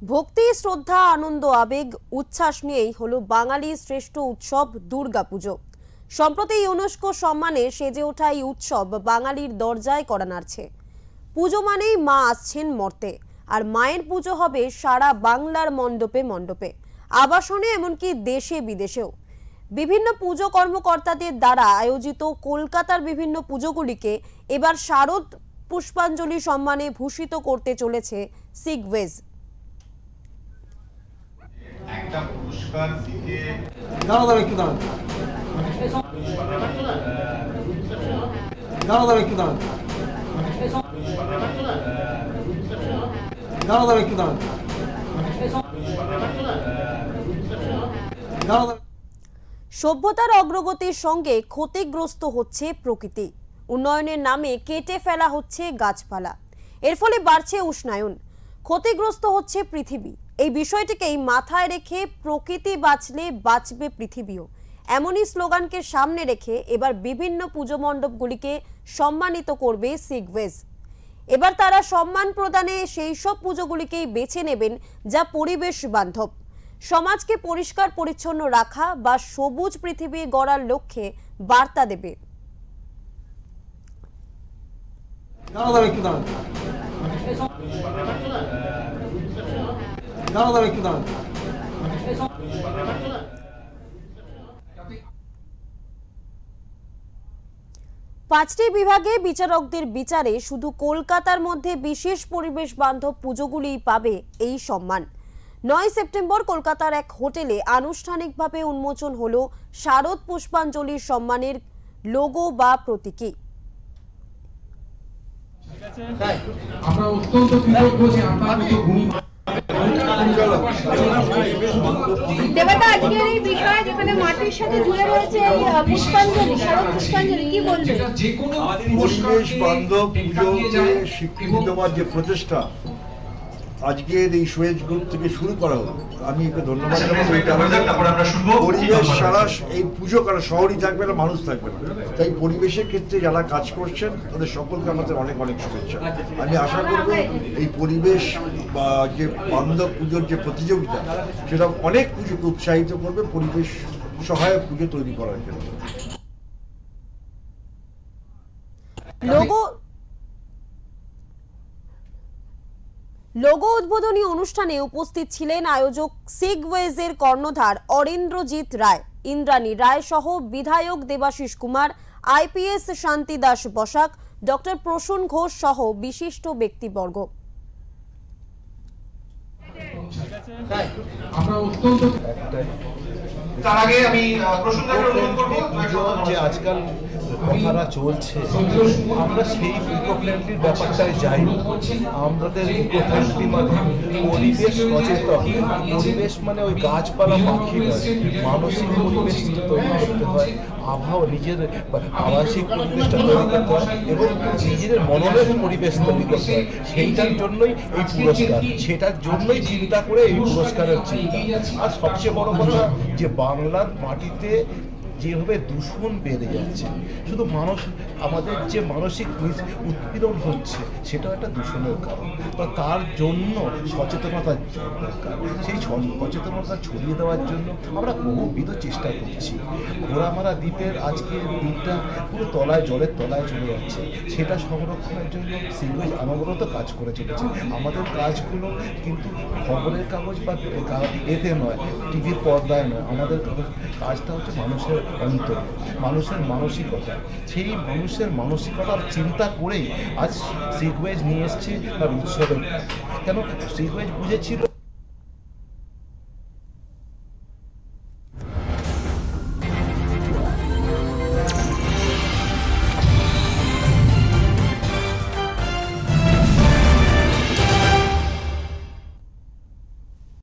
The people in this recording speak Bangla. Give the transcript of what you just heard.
ভক্তি, শ্রদ্ধা, আনন্দ, আবেগ, উচ্ছ্বাস নিয়েই হলো বাঙালির শ্রেষ্ঠ উৎসব দুর্গাপুজো। সম্প্রতি ইউনেস্কো সম্মানে সেজে ওঠা এই উৎসব বাঙালির দরজায় কড়া নাড়ছে। পুজো মানেই মা আসছেন মর্তে, আর মায়ের পুজো হবে সারা বাংলার মণ্ডপে মণ্ডপে, আবাসনে, এমনকি দেশে বিদেশেও। বিভিন্ন পুজো কর্মকর্তাদের দ্বারা আয়োজিত কলকাতার বিভিন্ন পুজোগুলিকে এবার শারদ পুষ্পাঞ্জলি সম্মানে ভূষিত করতে চলেছে সিগওয়েজ। একটা পুরস্কার দিকে সভ্যতার অগ্রগতির সঙ্গে ক্ষতিগ্রস্ত হচ্ছে প্রকৃতি। উন্নয়নের নামে কেটে ফেলা হচ্ছে গাছপালা, এর ফলে বাড়ছে উষ্ণায়ন, ক্ষতিগ্রস্ত হচ্ছে পৃথিবী। এই বিষয়টিকেই মাথায় রেখে প্রকৃতি বাঁচলে বাঁচবে পৃথিবীও, এমনই স্লোগানকে সামনে রেখে এবার বিভিন্ন পুজো মণ্ডপগুলিকে সম্মানিত করবে সিগওয়েজ। এবার তারা সম্মান প্রদানে সেই সব পুজোগুলিকেই বেছে নেবেন যা পরিবেশ বান্ধব, সমাজকে পরিষ্কার পরিচ্ছন্ন রাখা বা সবুজ পৃথিবী গড়ার লক্ষ্যে বার্তা দেবে। পাঁচটি বিভাগে বিচারকদের বিচারে শুধু কলকাতার মধ্যে বিশেষ পরিবেশ বান্ধব পুজোগুলিই পাবে এই সম্মান। 9 সেপ্টেম্বর কলকাতার এক হোটেলে আনুষ্ঠানিকভাবে উন্মোচন হলো শারদ পুষ্পাঞ্জলির সম্মানের লোগো বা প্রতীকী। আমরা অত্যন্ত কৃতজ্ঞ যে আপনার মতো গুণী দেবতা আজকের এই বিষয় যেখানে মাটির সাথে জুড়ে রয়েছে পুষ্পাঞ্জলি, শারদ পুষ্পাঞ্জলি, কি বলবেন? যে কোনো পরিবেশ বান্ধব পুজোকে স্বীকৃতি দেওয়ার যে প্রচেষ্টা আজকের এই সুয়েজ গ্রুপ থেকে শুরু করা হলো, আমি একে ধন্যবাদ জানাবো। পরিবেশ ছাড়া এই পুজো করা শহরই থাকবে না, মানুষ থাকবে না। তাই পরিবেশের ক্ষেত্রে যারা কাজ করছেন তাদের সকলকে আমাদের অনেক অনেক শুভেচ্ছা। আমি আশা করব এই পরিবেশ বা যে বান্ধব পুজোর যে প্রতিযোগিতা সেটা অনেক পুজোকে উৎসাহিত করবে পরিবেশ সহায়ক পুজো তৈরি করার জন্য। লোগো উদ্বোধনী অনুষ্ঠানে উপস্থিত ছিলেন আয়োজক সিগওয়েজের কর্ণধার অরিন্দ্রজিৎ রায়, ইন্দ্রাণী রায় সহ বিধায়ক দেবাশিস কুমার, আইপিএস শান্তি দাস বসাক, ডক্টর প্রসূন ঘোষ সহ বিশিষ্ট ব্যক্তিবর্গ। তার আগে আমি প্রসূনদাকে অনুরোধ করব যে আজকাল কথাটা চলছে, আমরা সেই ইকো ফ্রেন্ডলির ব্যাপারটায় যাই। আমাদের ইকো ফ্রেন্ডলি মানে পরিবেশ সচেতন, পরিবেশ মানে ওই গাছপালা পাখি নয়, মানসিক পরিবেশ তৈরি করতে হয়, আবহাওয়া নিজের আবাসিক পরিবেশটা তৈরি করতে হয় এবং নিজের মনোরম পরিবেশ তৈরি করতে হয়। সেইটার জন্যই এই পুরস্কার, সেটার জন্যই চিন্তা করে এই পুরস্কারের চিন্তা। আর সবচেয়ে বড় কথা যে বাংলার মাটিতে যেভাবে দূষণ বেড়ে যাচ্ছে, শুধু আমাদের যে মানসিক উৎপীড়ন হচ্ছে সেটাও একটা দূষণের কারণ। তো তার জন্য সচেতনতা দরকার। সেই সচেতনতা ছড়িয়ে দেওয়ার জন্য আমরা বহুবিধ চেষ্টা করছি। ঘোড়ামারা দ্বীপের আজকে দ্বীপটা পুরো তলায়, জলের তলায় চলে যাচ্ছে, সেটা সংরক্ষণের জন্য সিগওয়েজ অনবরত কাজ করে চলেছে। আমাদের কাজগুলো কিন্তু খবরের কাগজ বা এতে নয়, টিভির পর্দায় নয়, আমাদের কাজটা হচ্ছে মানুষের অন্তর, মানুষের মানসিকতা। সেই মানুষের মানসিকতার চিন্তা করেই আজ সিগওয়েজ নিয়ে এসছে তার উৎসবের। কেন সিগওয়েজ বুঝেছিল